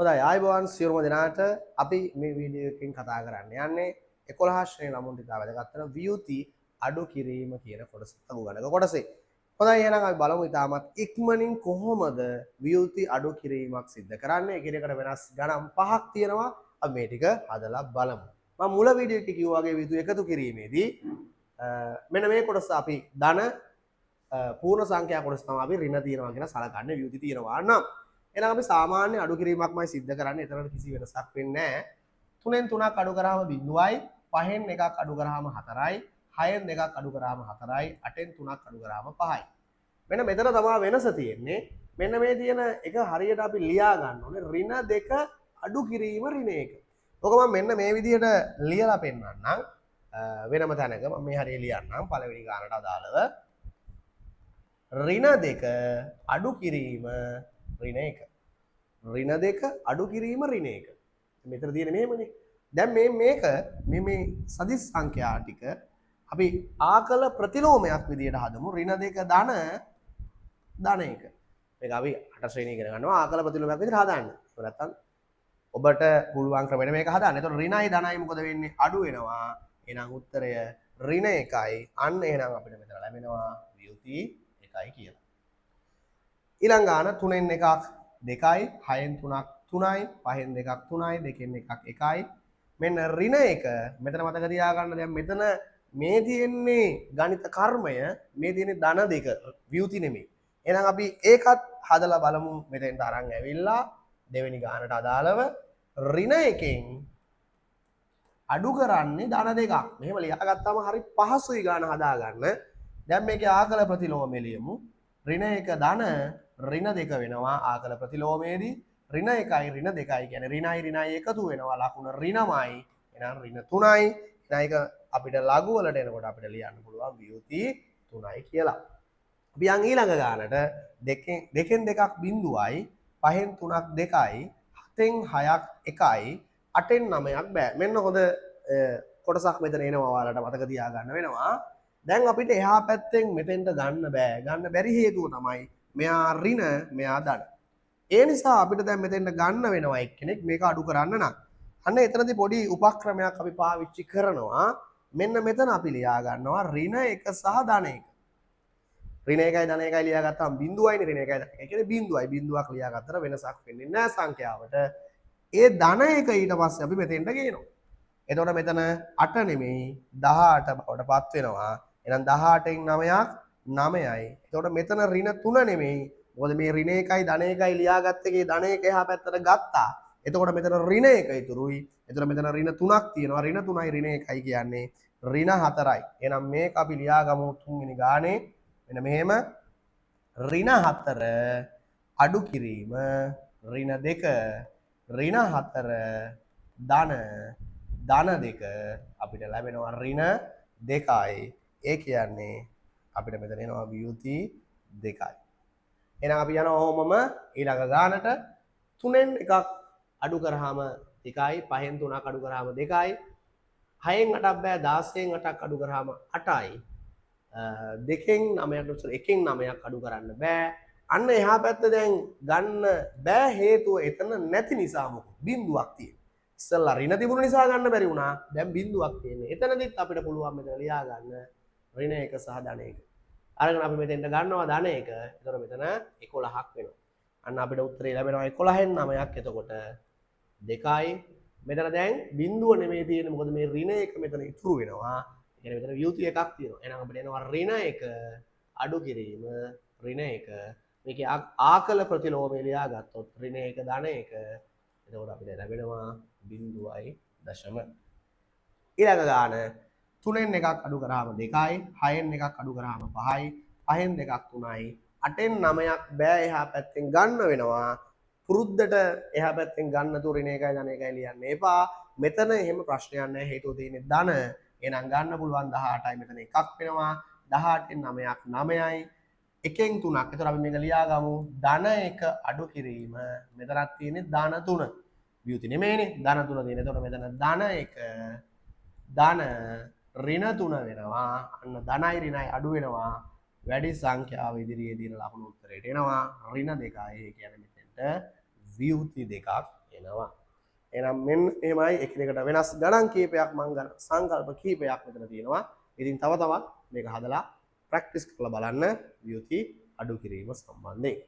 හොඳයි ආයුබෝවන් සියලුම දෙනාට අපි මේ වීඩියෝ එකකින් කතා කරන්න යන්නේ 11 ශ්‍රේණි ළමුන්ට ඉතා වැදගත් වෙන ව්‍යුති අඩු කිරීම කියන කොටස අගු ගණක කොටසේ. හොඳයි එහෙනම් අපි බලමු ඉතාමත් ඉක්මනින් කොහොමද ව්‍යුති අඩු කිරීමක් සිද්ධ කරන්නේ. එකිනෙකට වෙනස් ගණන් පහක් තියෙනවා. අපි මේ ටික හදලා බලමු. මම මුල වීඩියෝ එකේ කිව්වා වගේ ව්‍යුති එකතු කිරීමේදී මෙන්න මේ කොටස අපි ධන පූර්ණ සංඛ්‍යා කොටස තමයි අපි ඍණ තියනවා කියන සලකන්නේ ව්‍යුති තියනවා නම් එහෙනම් අපි සාමාන්‍ය අඩු කිරීමක්මයි සිද්ධ කරන්නේ. එතනට කිසි වෙනසක් වෙන්නේ නැහැ. 3න් 3ක් අඩු කරාම 0යි, 5න් 1ක් අඩු කරාම 4යි, 6න් 2ක් අඩු කරාම 4යි, 8න් 3ක් අඩු කරාම 5යි. මෙන්න මෙතන තමයි වෙනස තියෙන්නේ. මෙන්න මේ තියෙන එක හරියට අපි ලියා ගන්න ඕනේ ඍණ 2 අඩු කිරීම ඍණ 1. ඔක මම මෙන්න මේ විදිහට ලියලා පෙන්නන්නම්. වෙනම තැනක මම මේ හරිය ලියන්නම් පළවෙනි ගානට අදාළව. ඍණ 2 අඩු කිරීම ඍණ 1. ඍණ 2 අඩු කිරීම ඍණ 1. මෙතන තියෙන්නේ මෙහෙමනේ. දැන් මේක මේ සදිස් සංඛ්‍යා ටික අපි ආකල ප්‍රතිලෝමයක් විදියට හදමු. ඍණ 2 ධන 1. මේක අපි 8 ශ්‍රේණිය ඉගෙන ගන්නවා ආකල ප්‍රතිලෝමයක් විදියට හදාන්න. ඒක නැත්තම් ඔබට පුළුවන් ක්‍රමෙට මේක හදාන්න. එතකොට ඍණයි ධනයි මොකද වෙන්නේ? අඩු වෙනවා. එහෙනම් උත්තරය ඍණ 1යි. අන්න එහෙනම් අපිට මෙතන ලැබෙනවා ව්‍යුති 1යි කියලා. ඊළඟ ගාන 3න් 1ක් 2යි 6න් 3ක් 3යි 5න් 2ක් 3යි 2න් 1ක් 1යි මෙන්න ඍණ 1 මෙතන මතක තියාගන්න. දැන් මෙතන මේ තියෙන්නේ ගණිත කර්මය, මේ තියෙන්නේ ධන 2 ව්‍යුති නෙමෙයි. එහෙනම් අපි ඒකත් හදලා බලමු. මෙතෙන්ට අරන් ඇවිල්ලා දෙවෙනි ගානට අදාළව ඍණ 1න් අඩු කරන්නේ ධන 2ක්. මෙහෙම ලියාගත්තාම හරි පහසුයි ගාන හදාගන්න. දැන් මේකේ ආකල ප්‍රතිලෝමය ලියමු. ඍණ 1 ධන ඍණ 2 වෙනවා ආකල ප්‍රතිලෝමයේදී. ඍණ 1යි ඍණ 2යි කියන්නේ ඍණයි එකතු වෙනවා ලකුණ ඍණමයි. එහෙනම් ඍණ 3යි. එහෙනම් ඒක අපිට ලඝු වලට එනකොට අපිට ලියන්න පුළුවන් ව්‍යුති 3යි කියලා. අපි යන් ඊළඟ ගානට 2න් 2ක් 0යි 5න් 3ක් 2යි 7න් 6ක් 1යි 8න් 9ක් බෑ. මෙන්න හොඳ කොටසක් මෙතන එනවා. ඔයාලට මතක තියාගන්න වෙනවා. දැන් අපිට එහා පැත්තෙන් මෙතෙන්ට ගන්න බෑ. ගන්න බැරි හේතුව තමයි මෙයා ඍණ මෙයා ධන. ඒ නිසා අපිට දැන් මෙතෙන්ට ගන්න වෙනවා එක්කෙනෙක් මේක අඩු කරන්න නම්. අන්න එතනදී පොඩි උපක්‍රමයක් අපි පාවිච්චි කරනවා. මෙන්න මෙතන අපි ලියා ගන්නවා ඍණ 1 සහ ධන 1. ඍණ 1යි ධන 1යි ලියාගත්තාම බිඳුවයිනේ. ඍණ 1යි ධන 1යි කියන්නේ බිඳුවයි. බිඳුවක් ලියාගත්තට වෙනසක් වෙන්නේ නැහැ සංඛ්‍යාවට. ඒ ධන 1 ඊට පස්සේ අපි මෙතෙන්ට ගේනවා. එතකොට මෙතන 8 නෙමෙයි 18 බවට පත් වෙනවා. එහෙනම් 18න් 9ක් 9යි. එතකොට මෙතන ඍණ 3 නෙමෙයි. මොකද මේ ඍණ 1යි ධන 1යි ලියාගත්ත එකේ ධන 1 එහා පැත්තට ගත්තා. එතකොට මෙතන ඍණ 1 ඉතුරුයි. එතකොට මෙතන ඍණ 3ක් තියෙනවා. ඍණ 3යි ඍණ 1යි කියන්නේ ඍණ 4යි. එහෙනම් මේක අපි ලියාගමු තුන්වෙනි ගානේ. මෙන්න මෙහෙම ඍණ 4 අඩු කිරීම ඍණ 2 ඍණ 4 ධන 2 අපිට ලැබෙනවා ඍණ 2යි. ඒ කියන්නේ අපිට මෙතන එනවා ව්‍යුති 2යි. එහෙනම් අපි යනවා ඔහොමම ඊළඟ ගානට 3න් 1ක් අඩු කරාම 1යි 5න් 3ක් අඩු කරාම 2යි 6න් 8ක් බෑ 16න් 8ක් අඩු කරාම 8යි 2න් 9ක් 1න් 9ක් අඩු කරන්න බෑ. අන්න එහා පැත්ත දැන් ගන්න බෑ හේතුව එතන නැති නිසා මොකද බිඳුවක් තියෙන. ඉස්සල්ලා ඍණ තිබුණ නිසා ගන්න බැරි වුණා. දැන් බිඳුවක් තියෙන්නේ. එතනදිත් අපිට පුළුවන් මෙතන ලියා ගන්න ඍණ 1 සහ ධන 1. අරගෙන අපි මෙතෙන්ට ගන්නවා ධන 1. එතකොට මෙතන 11ක් වෙනවා. අන්න අපිට උත්තරේ ලැබෙනවා 11න් 9ක්. එතකොට 2යි. මෙතන දැන් බිඳුව නෙමෙයි තියෙන්නේ. මොකද මේ ඍණ 1 මෙතන ඉතුරු වෙනවා. ඒ කියන්නේ මෙතන ව්‍යුති එකක් තියෙනවා. එහෙනම් අපිට එනවා ඍණ 1 අඩු කිරීම ඍණ 1. මේකේ ආකල ප්‍රතිලෝමය ලියා ගත්තොත් ඍණ 1 ධන 1. එතකොට අපිට ලැබෙනවා 0.0. ඊළඟ ගාන 3න් 1ක් අඩු කරාම 2යි 6න් 1ක් අඩු කරාම 5යි 5න් 2ක් 3යි 8න් 9ක් බෑ එහා පැත්තෙන් ගන්න වෙනවා. පුරුද්දට එහා පැත්තෙන් ගන්න තු ඍණ 1යි ධන 1යි ලියන්න එපා. මෙතන එහෙම ප්‍රශ්නයක් නැහැ. හේතුව තියෙන්නේ ධන. එහෙනම් ගන්න පුළුවන් 18යි මෙතන එකක් වෙනවා. 18න් 9ක් 9යි 1න් 3ක්. එතකොට අපි මේක ලියාගමු ධන 1 අඩු කිරීම. මෙතනක් තියෙන්නේ ධන 3. ව්‍යුති නෙමෙයිනේ ධන 3 තියෙන්නේ. එතකොට මෙතන ධන 1 ධන ඍණ 3 වෙනවා. අන්න ධනයි ඍණයි අඩු වෙනවා. වැඩි සංඛ්‍යාව ඉදිරියේ තියෙන ලකුණු උත්තරයට එනවා ඍණ 2යි. ඒ කියන්නේ මෙතෙන්ට ව්‍යුති 2ක් එනවා. එහෙනම් මෙන්න එමයයි එකිනෙකට වෙනස් ගණන් කීපයක් මම ගන්න සංකල්ප කීපයක් මෙතන තියෙනවා. ඉතින් තව තවත් මේක හදලා ප්‍රැක්ටිස් කරලා බලන්න ව්‍යුති අඩු කිරීම සම්බන්ධයෙන්.